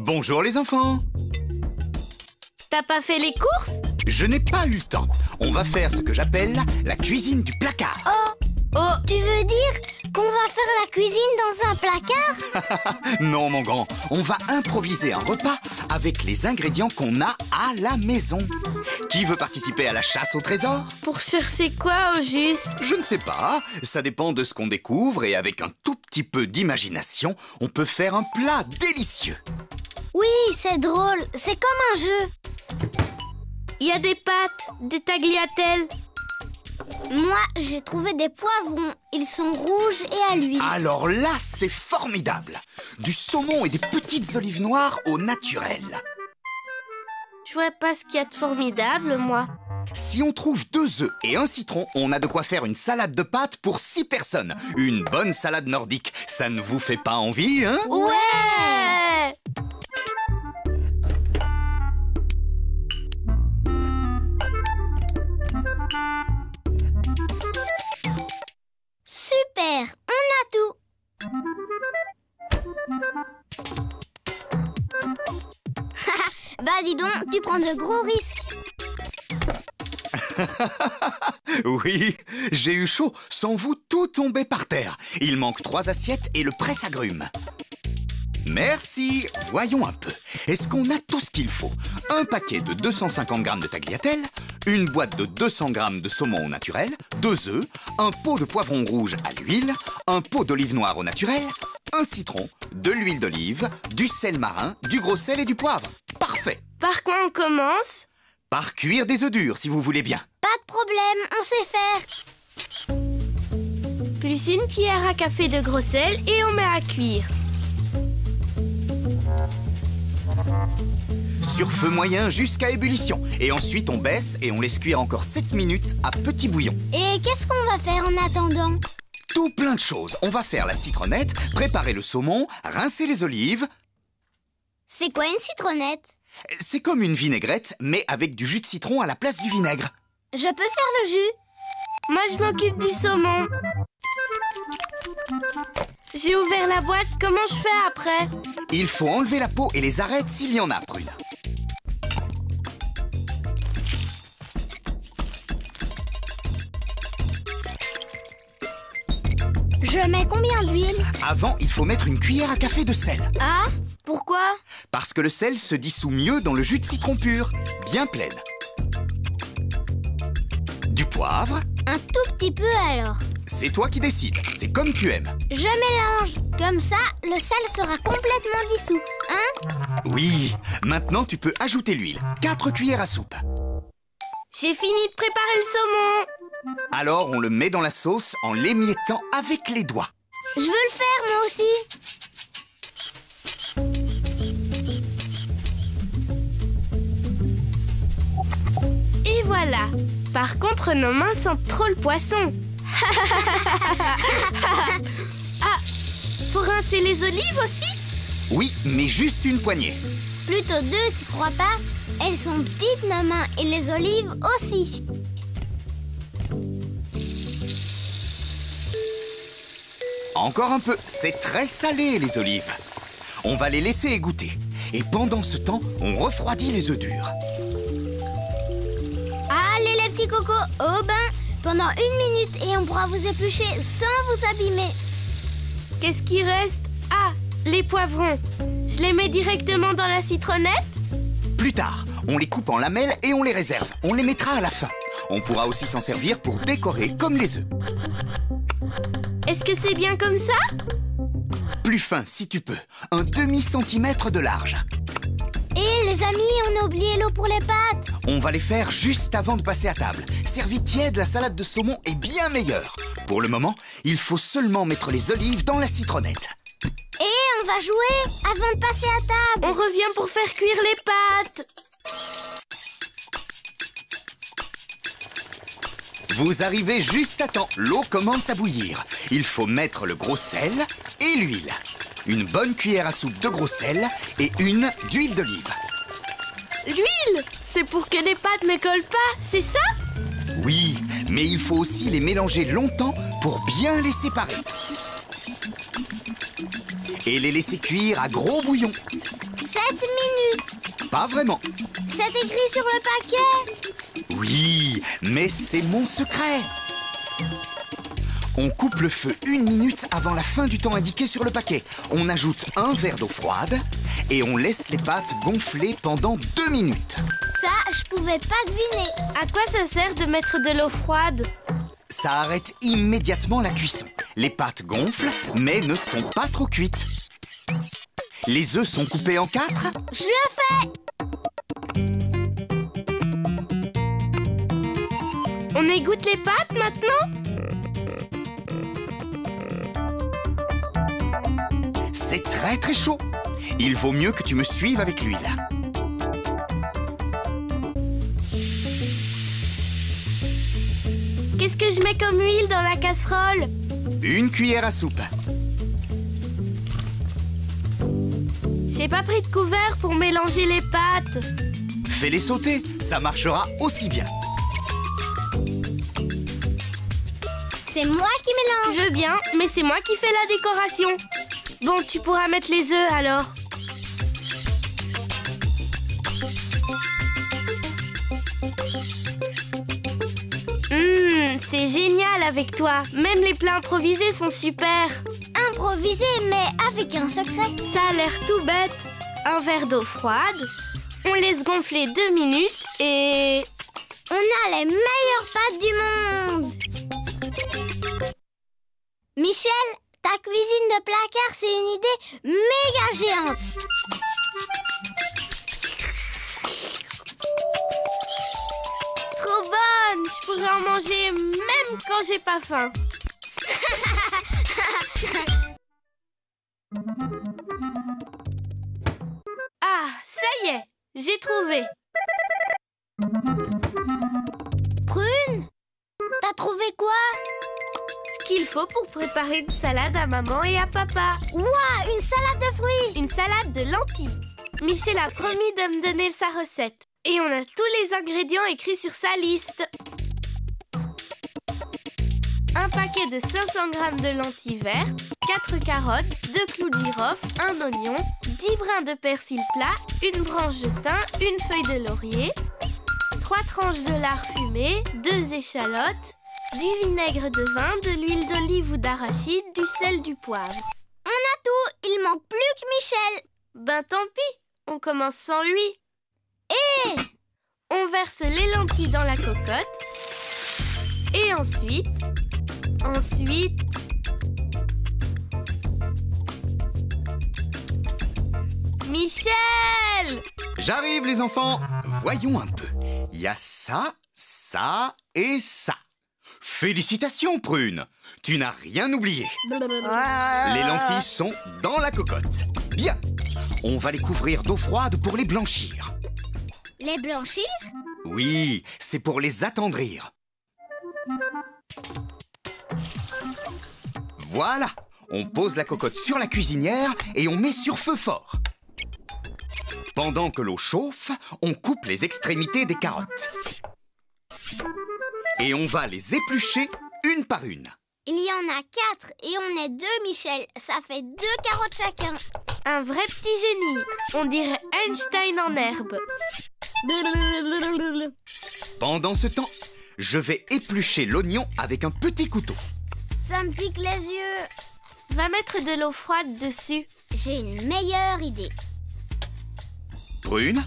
Bonjour les enfants. T'as pas fait les courses? Je n'ai pas eu le temps. On va faire ce que j'appelle la cuisine du placard. Oh, tu veux dire qu'on va faire la cuisine dans un placard? Non mon grand, on va improviser un repas avec les ingrédients qu'on a à la maison. Qui veut participer à la chasse au trésor? Pour chercher quoi au juste? Je ne sais pas, ça dépend de ce qu'on découvre et avec un tout petit peu d'imagination, on peut faire un plat délicieux. Oui, c'est drôle, c'est comme un jeu. Il y a des pâtes, des tagliatelles. Moi, j'ai trouvé des poivrons. Ils sont rouges et à l'huile. Alors là, c'est formidable. Du saumon et des petites olives noires au naturel. Je vois pas ce qu'il y a de formidable, moi. Si on trouve 2 œufs et un citron, on a de quoi faire une salade de pâtes pour 6 personnes. Une bonne salade nordique. Ça ne vous fait pas envie, hein? Ouais! Super, on a tout. Bah dis donc, tu prends de gros risques. Oui, j'ai eu chaud. Sans vous, tout tombait par terre. Il manque 3 assiettes et le presse-agrumes. Merci. Voyons un peu. Est-ce qu'on a tout ce qu'il faut? Un paquet de 250 grammes de tagliatelle, une boîte de 200 grammes de saumon au naturel, 2 œufs, un pot de poivron rouge à l'huile, un pot d'olive noire au naturel, un citron, de l'huile d'olive, du sel marin, du gros sel et du poivre. Parfait. Par quoi on commence? Par cuire des œufs durs, si vous voulez bien. Pas de problème, on sait faire. Plus une cuillère à café de gros sel et on met à cuire. Sur feu moyen jusqu'à ébullition. Et ensuite, on baisse et on laisse cuire encore 7 minutes à petit bouillon. Et qu'est-ce qu'on va faire en attendant? Tout plein de choses. On va faire la citronnette, préparer le saumon, rincer les olives. C'est quoi une citronnette? C'est comme une vinaigrette, mais avec du jus de citron à la place du vinaigre. Je peux faire le jus? Moi, je m'occupe du saumon. J'ai ouvert la boîte, comment je fais après? Il faut enlever la peau et les arêtes s'il y en a, Prune. Je mets combien d'huile? Avant, il faut mettre une cuillère à café de sel. Ah, pourquoi? Parce que le sel se dissout mieux dans le jus de citron pur. Bien pleine. Du poivre. Un tout petit peu alors. C'est toi qui décides. C'est comme tu aimes. Je mélange. Comme ça, le sel sera complètement dissous. Hein? Oui. Maintenant, tu peux ajouter l'huile. 4 cuillères à soupe. J'ai fini de préparer le saumon. Alors, on le met dans la sauce en l'émiettant avec les doigts. Je veux le faire, moi aussi. Et voilà. Par contre, nos mains sentent trop le poisson. Ah, faut rincer les olives aussi? Oui, mais juste une poignée. Plutôt 2, tu crois pas? Elles sont petites, nos mains, et les olives aussi. Encore un peu. C'est très salé, les olives. On va les laisser égoutter. Et pendant ce temps, on refroidit les œufs durs. Allez, les petits cocos, au bain pendant 1 minute et on pourra vous éplucher sans vous abîmer. Qu'est-ce qui reste? Ah, les poivrons. Je les mets directement dans la citronnette? Plus tard, on les coupe en lamelles et on les réserve. On les mettra à la fin. On pourra aussi s'en servir pour décorer comme les œufs. Est-ce que c'est bien comme ça? Plus fin si tu peux. Un demi-centimètre de large. Et les amis, on a oublié l'eau pour les pâtes. On va les faire juste avant de passer à table. Servi tiède, la salade de saumon est bien meilleure. Pour le moment, il faut seulement mettre les olives dans la citronnette. Et on va jouer avant de passer à table. On revient pour faire cuire les pâtes. Vous arrivez juste à temps. L'eau commence à bouillir. Il faut mettre le gros sel et l'huile. Une bonne cuillère à soupe de gros sel et une d'huile d'olive. L'huile? C'est pour que les pâtes ne collent pas, c'est ça? Oui, mais il faut aussi les mélanger longtemps pour bien les séparer. Et les laisser cuire à gros bouillon. C'est minutes. Pas vraiment. C'est écrit sur le paquet. Oui, mais c'est mon secret. On coupe le feu 1 minute avant la fin du temps indiqué sur le paquet. On ajoute un verre d'eau froide et on laisse les pâtes gonfler pendant 2 minutes. Ça, je pouvais pas deviner. À quoi ça sert de mettre de l'eau froide? Ça arrête immédiatement la cuisson. Les pâtes gonflent, mais ne sont pas trop cuites. Les œufs sont coupés en 4. Je le fais. On égoutte les pâtes maintenant? C'est très très chaud. Il vaut mieux que tu me suives avec l'huile. Qu'est-ce que je mets comme huile dans la casserole? 1 cuillère à soupe. J'ai pas pris de couvert pour mélanger les pâtes. Fais-les sauter, ça marchera aussi bien. C'est moi qui mélange. Je veux bien, mais c'est moi qui fais la décoration. Bon, tu pourras mettre les œufs alors. C'est génial avec toi. Même les plats improvisés sont super. Improvisé, mais avec un secret. Ça a l'air tout bête. Un verre d'eau froide. On laisse gonfler 2 minutes et... On a les meilleures pâtes du monde. Michel, ta cuisine de placard, c'est une idée méga géante. Trop bonne. Je pourrais en manger même quand j'ai pas faim. Ah, ça y est, j'ai trouvé. Prune, t'as trouvé quoi? Ce qu'il faut pour préparer une salade à maman et à papa. Ouah, une salade de fruits. Une salade de lentilles. Michel a promis de me donner sa recette. Et on a tous les ingrédients écrits sur sa liste. Un paquet de 500 g de lentilles vertes, 4 carottes, 2 clous de girofle, un oignon, 10 brins de persil plat, une branche de thym, une feuille de laurier, 3 tranches de lard fumé, 2 échalotes, du vinaigre de vin, de l'huile d'olive ou d'arachide, du sel, du poivre. On a tout, il manque plus que Michel. Ben tant pis, on commence sans lui. Et on verse les lentilles dans la cocotte. Et ensuite... Michel! J'arrive les enfants. Voyons un peu. Il y a ça, ça et ça. Félicitations Prune. Tu n'as rien oublié. Les lentilles sont dans la cocotte. Bien. On va les couvrir d'eau froide pour les blanchir. Les blanchir? Oui, c'est pour les attendrir. Voilà. On pose la cocotte sur la cuisinière et on met sur feu fort. Pendant que l'eau chauffe, on coupe les extrémités des carottes. Et on va les éplucher une par une. Il y en a 4 et on est 2, Michel. Ça fait 2 carottes chacun. Un vrai petit génie. On dirait Einstein en herbe. Pendant ce temps, je vais éplucher l'oignon avec un petit couteau. Ça me pique les yeux. Va mettre de l'eau froide dessus. J'ai une meilleure idée. Prune,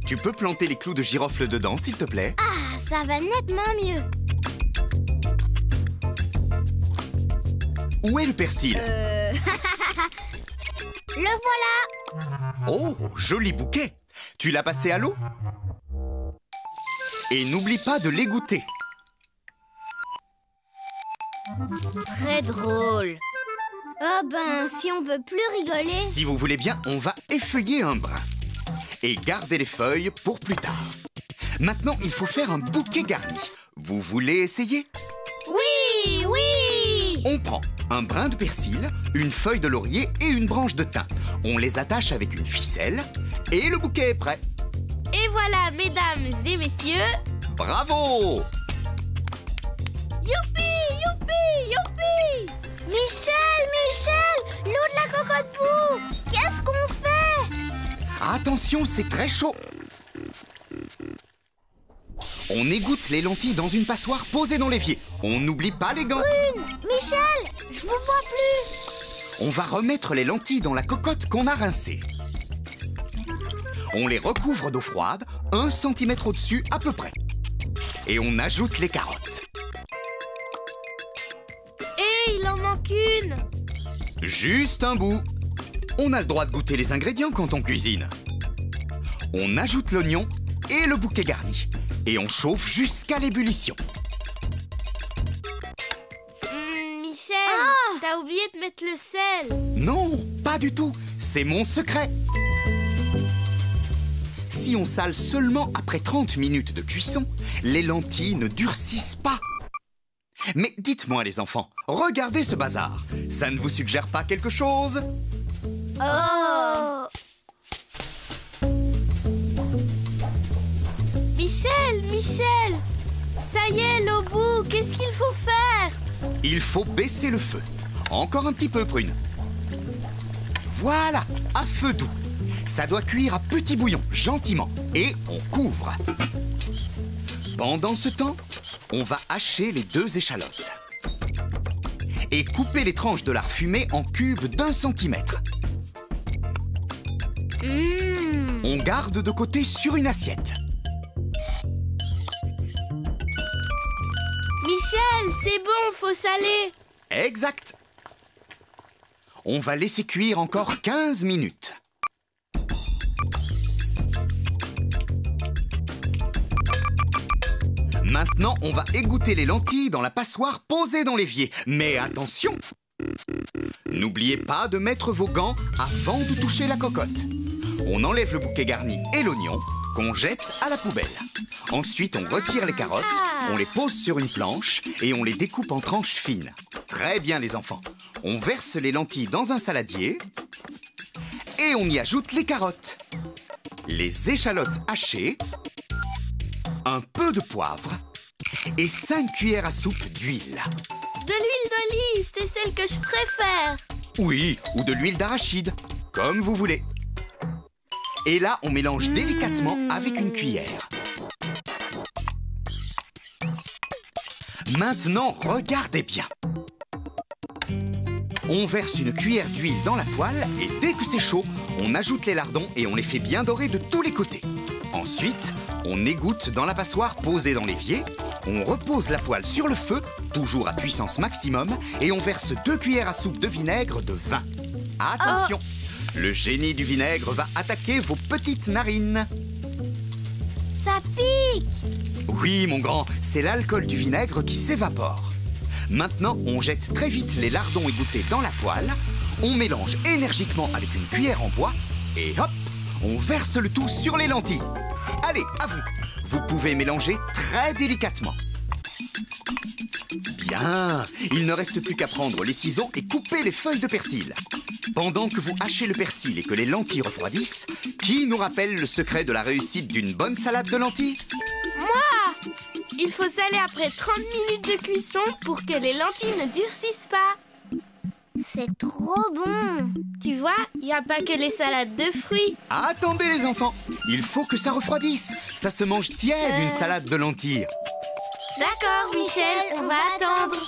tu peux planter les clous de girofle dedans, s'il te plaît? Ah, ça va nettement mieux. Où est le persil? Le voilà. Oh, joli bouquet. Tu l'as passé à l'eau? Et n'oublie pas de l'égoutter. Très drôle. Oh ben, si on peut plus rigoler. Si vous voulez bien, on va effeuiller un brin. Et garder les feuilles pour plus tard. Maintenant, il faut faire un bouquet garni. Vous voulez essayer? Oui, oui. On prend un brin de persil, une feuille de laurier et une branche de thym. On les attache avec une ficelle et le bouquet est prêt. Et voilà, mesdames et messieurs. Bravo! Youpi, youpi, youpi! Michel, l'eau de la cocotte boue. Qu'est-ce qu'on fait? Attention, c'est très chaud. On égoutte les lentilles dans une passoire posée dans l'évier. On n'oublie pas les gants. Michel, je vous vois plus. On va remettre les lentilles dans la cocotte qu'on a rincée. On les recouvre d'eau froide, 1 cm au-dessus à peu près. Et on ajoute les carottes. Et il en manque une. Juste un bout. On a le droit de goûter les ingrédients quand on cuisine. On ajoute l'oignon et le bouquet garni. Et on chauffe jusqu'à l'ébullition. Michel, t'as oublié de mettre le sel. Non, pas du tout. C'est mon secret. Si on sale seulement après 30 minutes de cuisson, les lentilles ne durcissent pas. Mais dites-moi les enfants, regardez ce bazar. Ça ne vous suggère pas quelque chose? Oh! Michel, ça y est, l'eau bout, qu'est-ce qu'il faut faire? Il faut baisser le feu. Encore un petit peu, Prune. Voilà, à feu doux. Ça doit cuire à petit bouillon, gentiment. Et on couvre. Pendant ce temps, on va hacher les 2 échalotes. Et couper les tranches de lard fumé en cubes d'1 centimètre. On garde de côté sur une assiette. Michel, c'est bon, faut saler. Exact. On va laisser cuire encore 15 minutes. Maintenant, on va égoutter les lentilles dans la passoire posée dans l'évier. Mais attention! N'oubliez pas de mettre vos gants avant de toucher la cocotte. On enlève le bouquet garni et l'oignon qu'on jette à la poubelle. Ensuite, on retire les carottes, on les pose sur une planche et on les découpe en tranches fines. Très bien les enfants. On verse les lentilles dans un saladier et on y ajoute les carottes, les échalotes hachées, un peu de poivre et 5 cuillères à soupe d'huile. De l'huile d'olive, c'est celle que je préfère. Oui, ou de l'huile d'arachide, comme vous voulez. Et là, on mélange délicatement avec une cuillère. Maintenant, regardez bien. On verse une cuillère d'huile dans la poêle et dès que c'est chaud, on ajoute les lardons et on les fait bien dorer de tous les côtés. Ensuite, on égoutte dans la passoire posée dans l'évier, on repose la poêle sur le feu, toujours à puissance maximum, et on verse 2 cuillères à soupe de vinaigre de vin. Attention, le génie du vinaigre va attaquer vos petites narines. Ça pique! Oui, mon grand, c'est l'alcool du vinaigre qui s'évapore. Maintenant, on jette très vite les lardons égouttés dans la poêle, on mélange énergiquement avec une cuillère en bois, et hop, on verse le tout sur les lentilles. Allez, à vous. Vous pouvez mélanger très délicatement. Bien, il ne reste plus qu'à prendre les ciseaux et couper les feuilles de persil. Pendant que vous hachez le persil et que les lentilles refroidissent, qui nous rappelle le secret de la réussite d'une bonne salade de lentilles? Moi! Il faut saler après 30 minutes de cuisson pour que les lentilles ne durcissent pas. C'est trop bon! Tu vois, il n'y a pas que les salades de fruits. Attendez les enfants, il faut que ça refroidisse. Ça se mange tiède, une salade de lentilles. D'accord, Michel, on va attendre.